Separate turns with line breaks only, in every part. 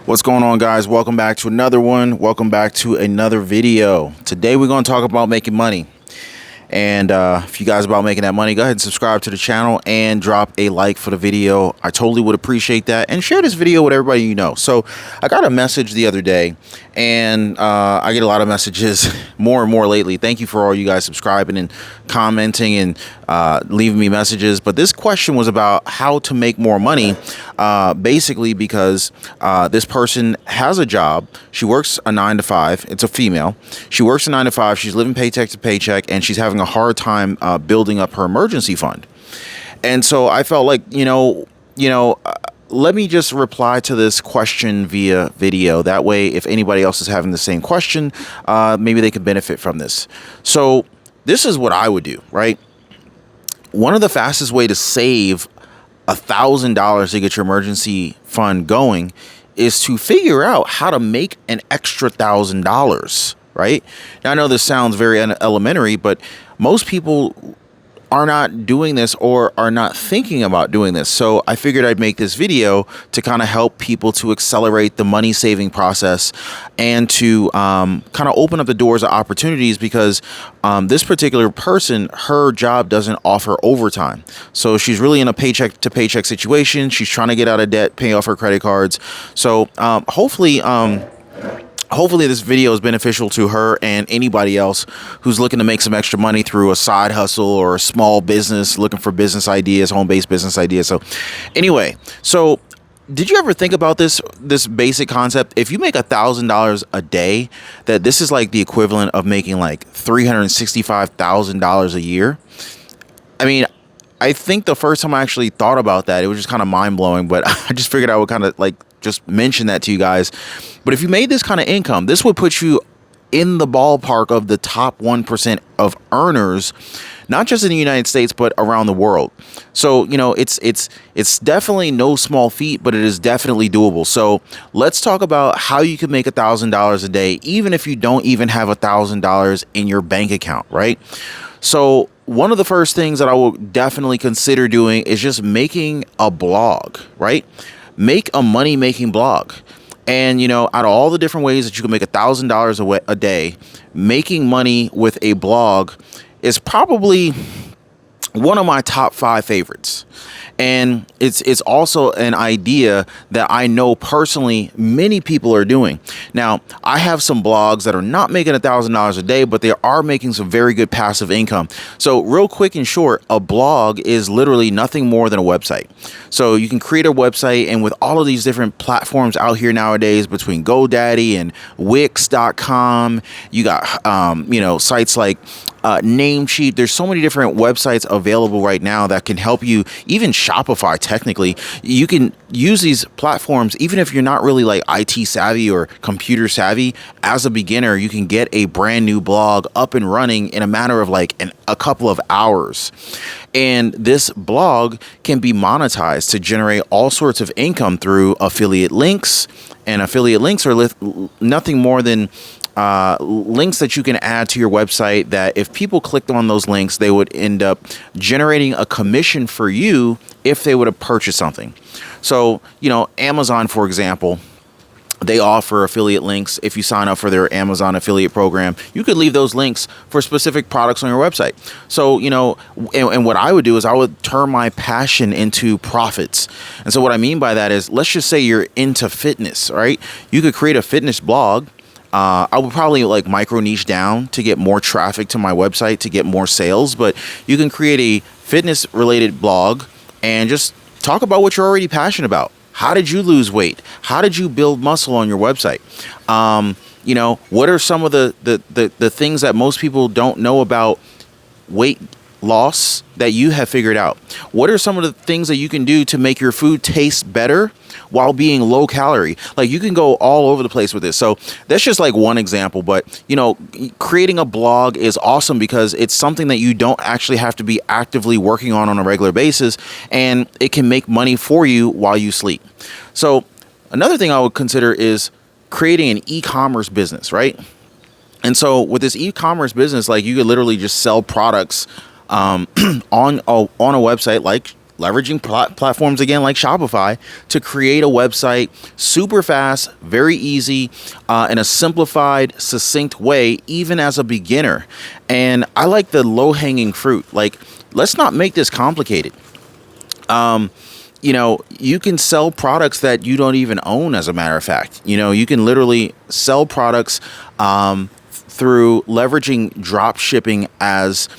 What's going on, guys? Welcome back to another one. Welcome back to another video. Today we're going to talk about making money. And if you guys are about making that money, go ahead and subscribe to the channel and drop a like for the video. I totally would appreciate that. And share this video with everybody you know. So I got a message the other day, and I get a lot of messages more and more lately. Thank you for all you guys subscribing and commenting and leaving me messages. But this question was about how to make more money, basically because this person has a job. She works a 9 to 5. It's a female. She works a 9 to 5. She's living paycheck to paycheck, and she's having a hard time building up her emergency fund. And so I felt like, let me just reply to this question via video. That way, if anybody else is having the same question, maybe they could benefit from this. So this is what I would do, right? One of the fastest way to save $1,000 to get your emergency fund going is to figure out how to make an extra $1,000, right? Now, I know this sounds very elementary, but most people are not doing this or are not thinking about doing this. So I figured I'd make this video to kind of help people to accelerate the money saving process and to kind of open up the doors of opportunities, because this particular person, her job doesn't offer overtime. So she's really in a paycheck to paycheck situation. She's trying to get out of debt, pay off her credit cards. So hopefully this video is beneficial to her and anybody else who's looking to make some extra money through a side hustle or a small business, looking for business ideas, home-based business ideas. So anyway, did you ever think about this basic concept? If you make $1,000 a day, that this is like the equivalent of making like $365,000 a year. I mean, I think the first time I actually thought about that, it was just kind of mind-blowing, but I just figured I would kind of just mention that to you guys. But if you made this kind of income, this would put you in the ballpark of the top 1% of earners, not just in the United States, but around the world. So, it's definitely no small feat, but it is definitely doable. So let's talk about how you can make $1,000 a day, even if you don't even have $1,000 in your bank account, right? So one of the first things that I will definitely consider doing is just making a blog, right? Make a money-making blog. And, out of all the different ways that you can make $1,000 a day, making money with a blog is probably one of my top 5 favorites. And it's also an idea that I know personally many people are doing. Now, I have some blogs that are not making $1,000 a day, but they are making some very good passive income. So real quick and short, a blog is literally nothing more than a website. So you can create a website, and with all of these different platforms out here nowadays, between GoDaddy and Wix.com, you got sites like Namecheap. There's so many different websites available right now that can help you. Even Shopify, technically, you can use these platforms even if you're not really like IT savvy or computer savvy. As a beginner, you can get a brand new blog up and running in a matter of a couple of hours. And this blog can be monetized to generate all sorts of income through affiliate links. And affiliate links are nothing more than links that you can add to your website that if people clicked on those links, they would end up generating a commission for you if they would have purchased something. So, Amazon, for example, they offer affiliate links. If you sign up for their Amazon affiliate program, you could leave those links for specific products on your website. So, and what I would do is I would turn my passion into profits. And so what I mean by that is, let's just say you're into fitness, right? You could create a fitness blog. I would probably micro niche down to get more traffic to my website to get more sales, but you can create a fitness related blog and just talk about what you're already passionate about. How did you lose weight? How did you build muscle on your website? What are some of the things that most people don't know about weight loss that you have figured out? What are some of the things that you can do to make your food taste better while being low calorie? You can go all over the place with this. So that's just one example, but creating a blog is awesome because it's something that you don't actually have to be actively working on a regular basis, and it can make money for you while you sleep. So another thing I would consider is creating an e-commerce business, right? And so with this e-commerce business, you could literally just sell products on a website like leveraging platforms again like Shopify to create a website super fast, very easy, in a simplified, succinct way, even as a beginner. And I like the low-hanging fruit. Like, let's not make this complicated. You can sell products that you don't even own, as a matter of fact. You can literally sell products through leveraging drop shipping as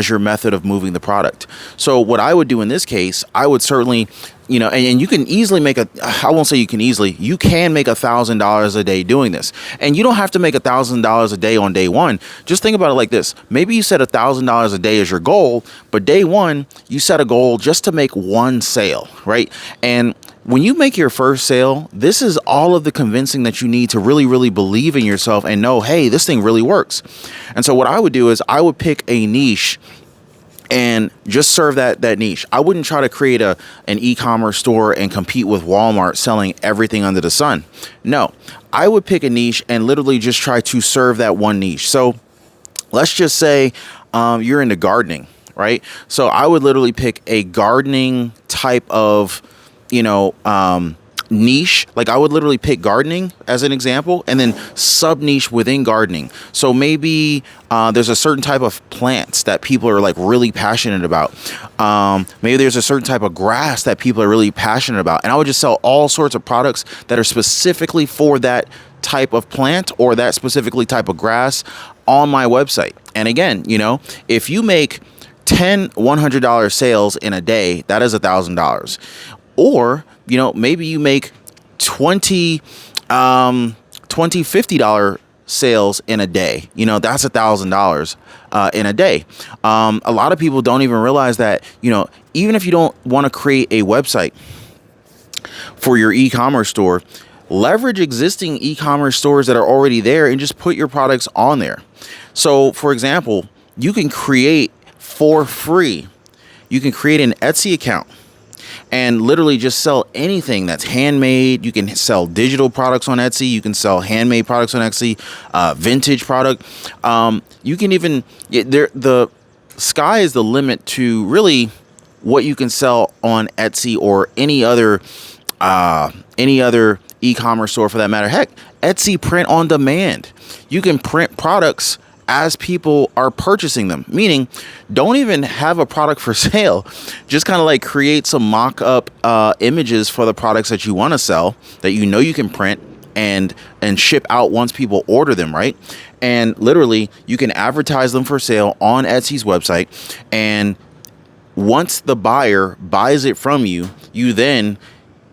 your method of moving the product. So what I would do in this case, I would certainly, and you can easily make I won't say you can make $1,000 a day doing this. And you don't have to make $1,000 a day on day one. Just think about it like this. Maybe you set $1,000 a day as your goal, but day one, you set a goal just to make one sale, right? And when you make your first sale, this is all of the convincing that you need to really, really believe in yourself and know, hey, this thing really works. And so what I would do is I would pick a niche and just serve that niche. I wouldn't try to create an e-commerce store and compete with Walmart selling everything under the sun. No, I would pick a niche and literally just try to serve that one niche. So let's just say you're into gardening, right? So I would literally pick a gardening type of niche. Like, I would literally pick gardening as an example and then sub niche within gardening. So maybe there's a certain type of plants that people are like really passionate about. Maybe there's a certain type of grass that people are really passionate about. And I would just sell all sorts of products that are specifically for that type of plant or that specifically type of grass on my website. And again, if you make 10 $100 sales in a day, that is $1,000. Or, maybe you make 20 $50 sales in a day. That's $1,000 in a day. A lot of people don't even realize that, even if you don't want to create a website for your e-commerce store, leverage existing e-commerce stores that are already there and just put your products on there. So, for example, you can create for free. You can create an Etsy account and literally just sell anything that's handmade. You can sell digital products on Etsy. You can sell handmade products on Etsy, vintage product. You can even, the sky is the limit to really what you can sell on Etsy or any other e-commerce store for that matter. Heck, Etsy print on demand. You can print products as people are purchasing them, meaning don't even have a product for sale. Just kind of like create some mock-up images for the products that you want to sell that you can print and ship out once people order them, right? And literally you can advertise them for sale on Etsy's website, and once the buyer buys it from you, you then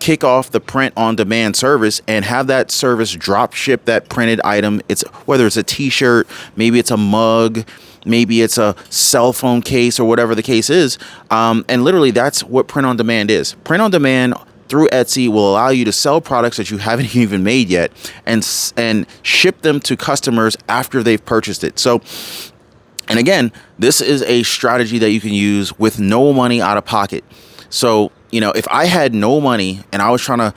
kick off the print on demand service and have that service drop ship that printed item. It's whether it's a t-shirt, maybe it's a mug, maybe it's a cell phone case or whatever the case is. And literally that's what print on demand is. Print on demand through Etsy will allow you to sell products that you haven't even made yet and ship them to customers after they've purchased it. So, and again, this is a strategy that you can use with no money out of pocket. So, if I had no money and I was trying to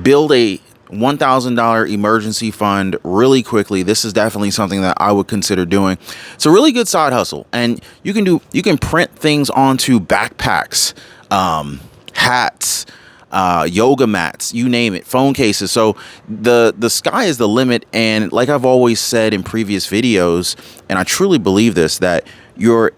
build a $1,000 emergency fund really quickly, this is definitely something that I would consider doing. It's a really good side hustle, and you can print things onto backpacks, hats, yoga mats, you name it, phone cases. So the sky is the limit. And like I've always said in previous videos, and I truly believe this, that your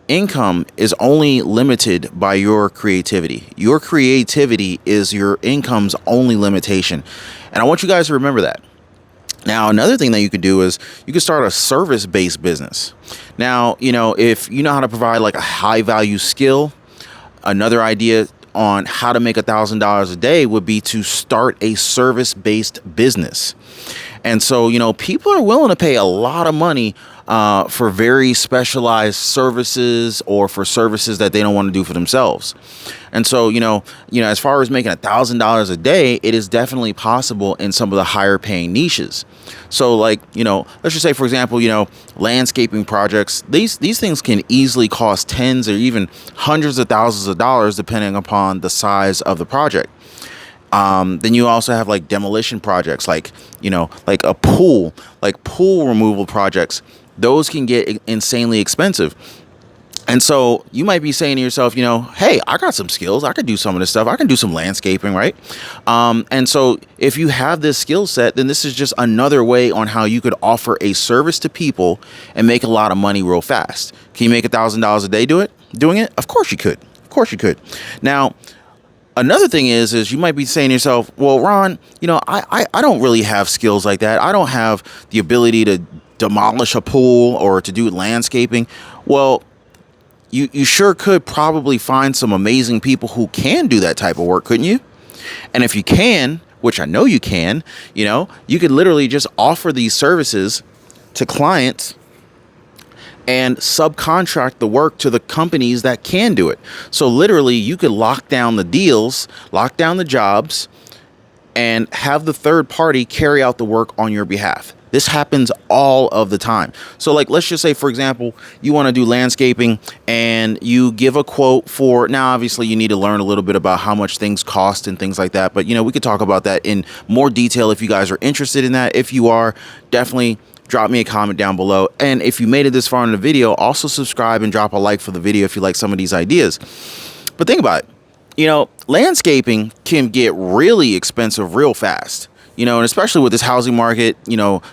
income is only limited by your creativity. Your creativity is your income's only limitation. And I want you guys to remember that. Now, another thing that you could do is you could start a service-based business. Now, if you know how to provide like a high value skill, another idea on how to make $1,000 a day would be to start a service-based business. And so, people are willing to pay a lot of money for very specialized services or for services that they don't want to do for themselves. And so, as far as making $1,000 a day, it is definitely possible in some of the higher paying niches. So like, let's just say, for example, landscaping projects, these things can easily cost tens or even hundreds of thousands of dollars, depending upon the size of the project. Then you also have like demolition projects, like a pool removal projects. Those can get insanely expensive. And so you might be saying to yourself, hey, I got some skills. I could do some of this stuff. I can do some landscaping, right? And so if you have this skill set, then this is just another way on how you could offer a service to people and make a lot of money real fast. Can you make $1,000 a day doing it? Of course you could. Of course you could. Now, another thing is you might be saying to yourself, well, Ron, I don't really have skills like that. I don't have the ability to demolish a pool or to do landscaping. Well, you sure could probably find some amazing people who can do that type of work, couldn't you? And if you can, which I know you can, you could literally just offer these services to clients and subcontract the work to the companies that can do it. So literally you could lock down the deals, lock down the jobs, and have the third party carry out the work on your behalf. This happens all of the time. So like, let's just say, for example, you want to do landscaping and you give a quote for, now obviously you need to learn a little bit about how much things cost and things like that. But, we could talk about that in more detail if you guys are interested in that. If you are, definitely drop me a comment down below. And if you made it this far in the video, also subscribe and drop a like for the video if you like some of these ideas. But think about it. Landscaping can get really expensive real fast. And especially with this housing market,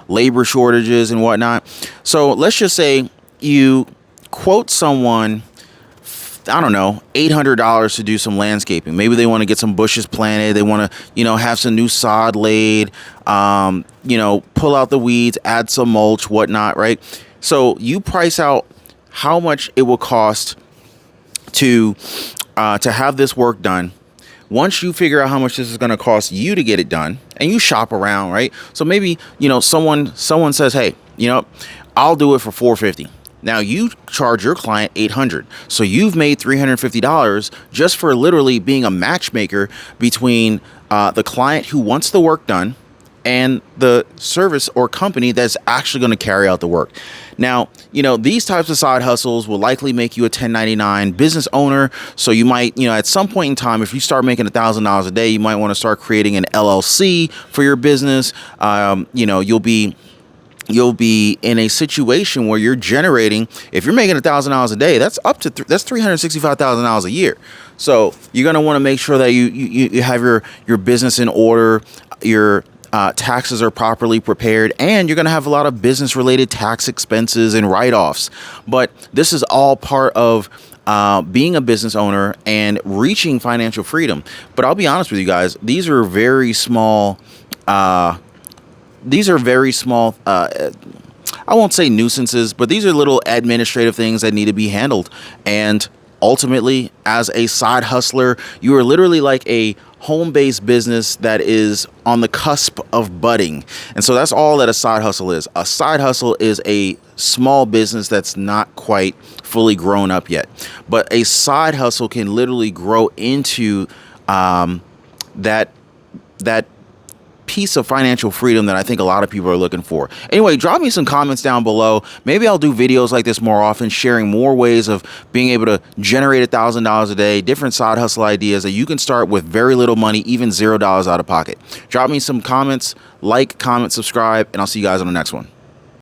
labor shortages and whatnot. So let's just say you quote someone, I don't know, $800 to do some landscaping. Maybe they want to get some bushes planted. They want to, have some new sod laid, pull out the weeds, add some mulch, whatnot, right? So you price out how much it will cost to have this work done. Once you figure out how much this is going to cost you to get it done, and you shop around, right? So maybe, someone says, hey, I'll do it for $450. Now you charge your client $800. So you've made $350 just for literally being a matchmaker between the client who wants the work done and the service or company that's actually going to carry out the work. Now, these types of side hustles will likely make you a 1099 business owner. So you might, at some point in time, if you start making $1,000 a day, you might want to start creating an LLC for your business. You'll be in a situation where you're generating, if you're making $1,000 a day, that's that's $365,000 a year. So you're going to want to make sure that you have your business in order, your taxes are properly prepared, and you're going to have a lot of business related tax expenses and write-offs. But this is all part of being a business owner and reaching financial freedom. But I'll be honest with you guys, these are very small. I won't say nuisances, but these are little administrative things that need to be handled. And ultimately, as a side hustler, you are literally like a home-based business that is on the cusp of budding. And so that's all that a side hustle is. A side hustle is a small business that's not quite fully grown up yet. But a side hustle can literally grow into that piece of financial freedom that I think a lot of people are looking for. Anyway, drop me some comments down below. Maybe I'll do videos like this more often, sharing more ways of being able to generate $1,000 a day, different side hustle ideas that you can start with very little money, even $0 out of pocket. Drop me some comments, like, comment, subscribe, and I'll see you guys on the next one.